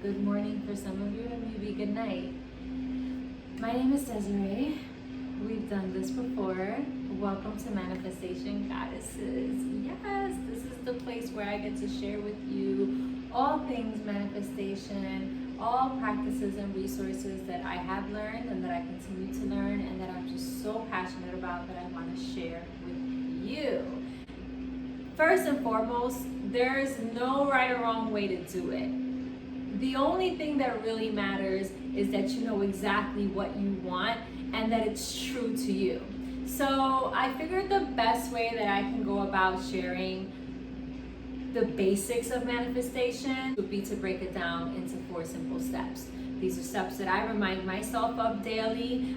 good morning for some of you, and maybe good night. My name is Desiree. We've done this before. Welcome to Manifestation Goddesses. Yes, this is the place where I get to share with you all things manifestation, all practices and resources that I have learned and that I continue to learn and that I'm just so passionate about that I want to share with you. First and foremost, there is no right or wrong way to do it. The only thing that really matters is that you know exactly what you want and that it's true to you. So I figured the best way that I can go about sharing the basics of manifestation would be to break it down into 4 simple steps. These are steps that I remind myself of daily.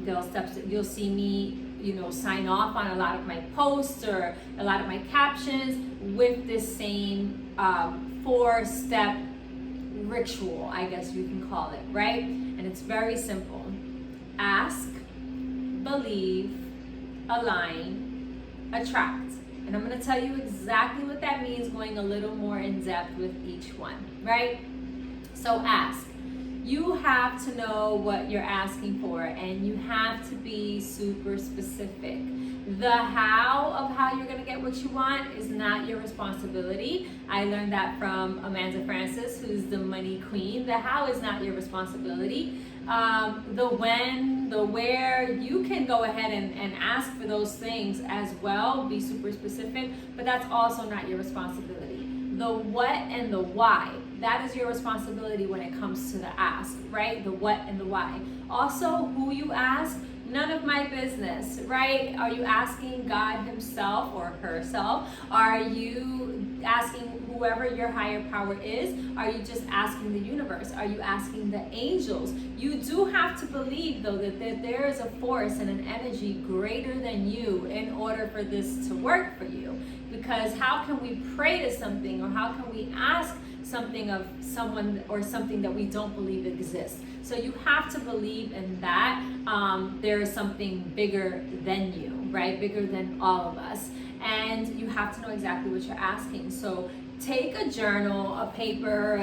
They'll steps that you'll see me sign off on a lot of my posts or a lot of my captions with this same 4-step ritual, I guess you can call it, right? And it's very simple. Ask, believe, align, attract. And I'm going to tell you exactly what that means, going a little more in depth with each one, right? So ask. You have to know what you're asking for, and you have to be super specific. The how of how you're going to get what you want is not your responsibility. I learned that from Amanda Francis, who's the money queen. The how is not your responsibility. The when, the where, you can go ahead and ask for those things as well, be super specific, but that's also not your responsibility. The what and the why, that is your responsibility when it comes to the ask, right? The what and the why. Also, who you ask, none of my business, right? Are you asking God himself or herself? Are you asking whoever your higher power is? Are you just asking the universe? Are you asking the angels? You do have to believe, though, that there is a force and an energy greater than you in order for this to work for you. Because how can we pray to something, or how can we ask something of someone or something that we don't believe exists? So you have to believe in that there is something bigger than you, right? Bigger than all of us. And you have to know exactly what you're asking. So take a journal, a paper,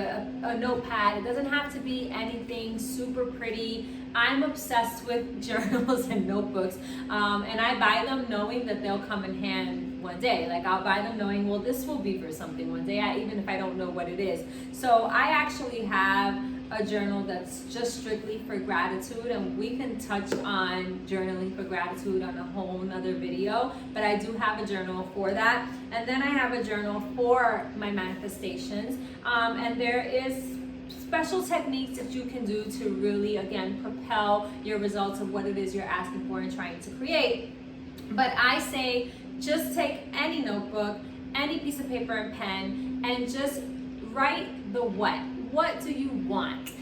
a notepad. It doesn't have to be anything super pretty. I'm obsessed with journals and notebooks, and I buy them knowing that they'll come in hand one day. Like, I'll buy them knowing, well, this will be for something one day, even if I don't know what it is. So I actually have a journal that's just strictly for gratitude, and we can touch on journaling for gratitude on a whole nother video, but I do have a journal for that. And then I have a journal for my manifestations, and there is special techniques that you can do to really, again, propel your results of what it is you're asking for and trying to create. But I say just take any notebook, any piece of paper and pen, and just write the what. What do you want?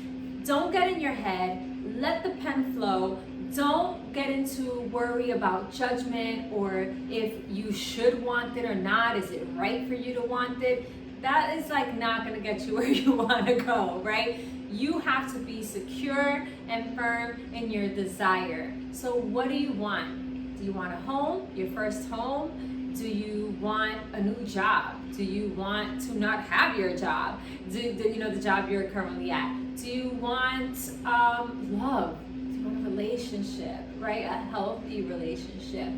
Don't get in your head. Let the pen flow. Don't get into worry about judgment or if you should want it or not. Is it right for you to want it? That is not going to get you where you want to go, right? You have to be secure and firm in your desire. So what do you want? Do you want a home, your first home? Do you want a new job? Do you want to not have your job? The job you're currently at? Do you want love? Do you want a relationship, right? A healthy relationship?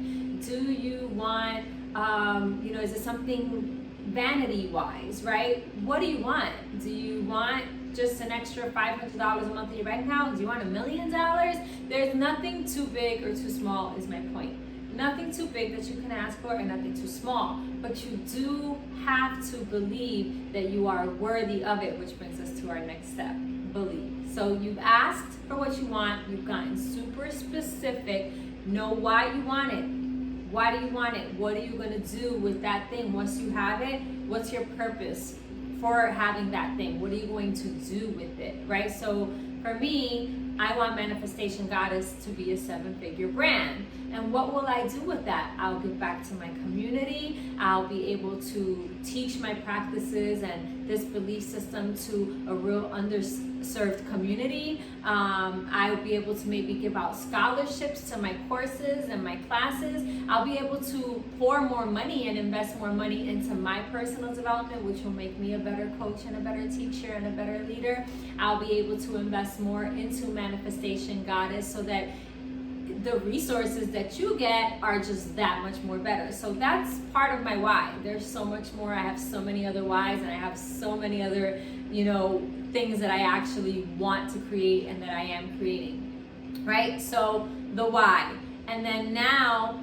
Do you want, is it something vanity-wise, right? What do you want? Do you want just an extra $500 a month in your bank account? Do you want $1 million? There's nothing too big or too small, is my point. Nothing too big that you can ask for and nothing too small. But you do have to believe that you are worthy of it, which brings us to our next step, believe. So you've asked for what you want, you've gotten super specific, know why you want it. Why do you want it? What are you going to do with that thing once you have it? What's your purpose for having that thing? What are you going to do with it, right? So for me, I want Manifestation Goddess to be a 7-figure brand. And And what will I do with that? I'll give back to my community. I'll be able to teach my practices and this belief system to a real underserved community. I'll be able to maybe give out scholarships to my courses and my classes. I'll be able to pour more money and invest more money into my personal development, which will make me a better coach and a better teacher and a better leader. I'll be able to invest more into Manifestation Goddess so that the resources that you get are just that much more better. So that's part of my why. There's so much more. I have so many other whys, and I have so many other, things that I actually want to create and that I am creating, right? So the why. And then now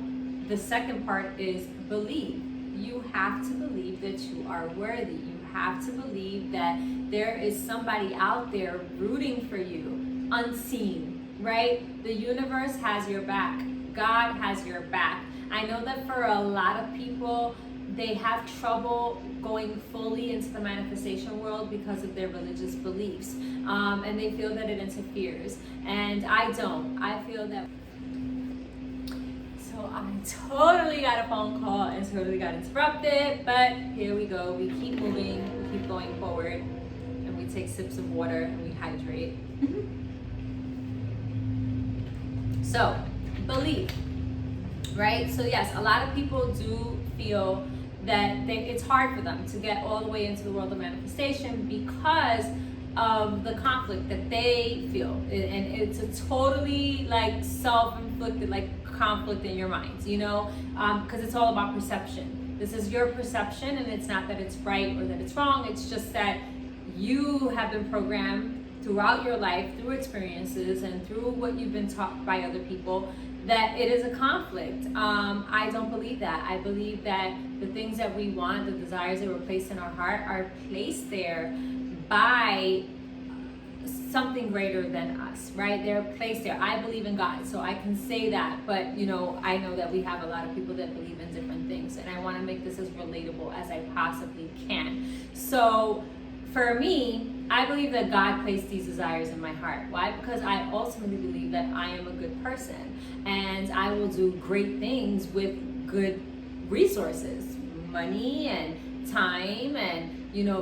the second part is believe. You have to believe that you are worthy. You have to believe that there is somebody out there rooting for you, unseen, right? The universe has your back. God has your back. I know that for a lot of people, they have trouble going fully into the manifestation world because of their religious beliefs. And they feel that it interferes. And I don't. I feel that. So I totally got a phone call and totally got interrupted. But here we go. We keep moving. We keep going forward. And we take sips of water and we hydrate. So, belief, right? So yes, a lot of people do feel that it's hard for them to get all the way into the world of manifestation because of the conflict that they feel. And it's a totally self-inflicted conflict in your minds, because it's all about perception. This is your perception, and it's not that it's right or that it's wrong. It's just that you have been programmed throughout your life, through experiences and through what you've been taught by other people, that it is a conflict. I don't believe that. I believe that the things that we want, the desires that were placed in our heart, are placed there by something greater than us, right? They're placed there. I believe in God, so I can say that, but I know that we have a lot of people that believe in different things, and I want to make this as relatable as I possibly can. So for me, I believe that God placed these desires in my heart. Why? Because I ultimately believe that I am a good person and I will do great things with good resources, money and time and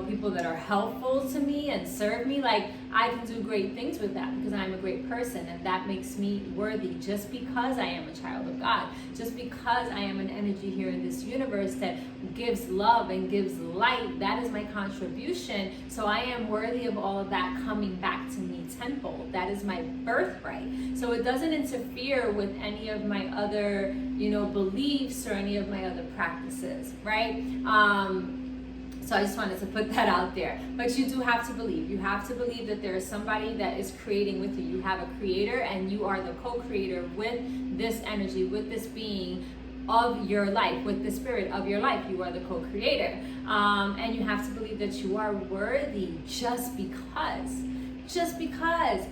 people that are helpful to me and serve me. I can do great things with that because I'm a great person, and that makes me worthy just because I am a child of God, just because I am an energy here in this universe that gives love and gives light. That is my contribution. So I am worthy of all of that coming back to me tenfold. That is my birthright. So it doesn't interfere with any of my other, beliefs or any of my other practices, right? So I just wanted to put that out there. But you do have to believe. You have to believe that there is somebody that is creating with you. You have a creator, and you are the co-creator with this energy, with this being of your life, with the spirit of your life. You are the co-creator. And you have to believe that you are worthy just because. Just because.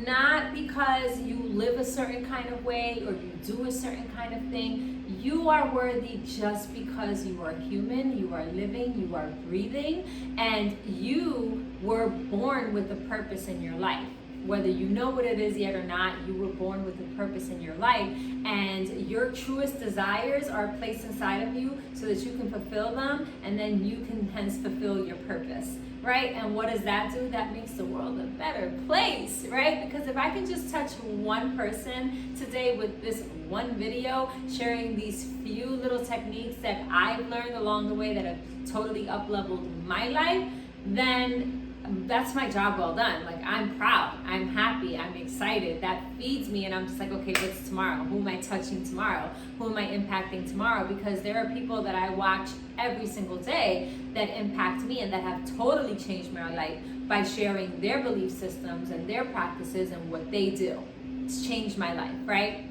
Not because you live a certain kind of way or you do a certain kind of thing. You are worthy just because you are human, you are living, you are breathing, and you were born with a purpose in your life. Whether you know what it is yet or not, you were born with a purpose in your life, and your truest desires are placed inside of you so that you can fulfill them, and then you can hence fulfill your purpose, right? And what does that do? That makes the world a better place, right? Because if I can just touch one person today with this one video, sharing these few little techniques that I've learned along the way that have totally up-leveled my life, then that's my job well done. I'm proud, I'm happy, I'm excited. That feeds me, and I'm just okay, what's tomorrow? Who am I touching tomorrow? Who am I impacting tomorrow? Because there are people that I watch every single day that impact me and that have totally changed my life by sharing their belief systems and their practices and what they do. It's changed my life, right?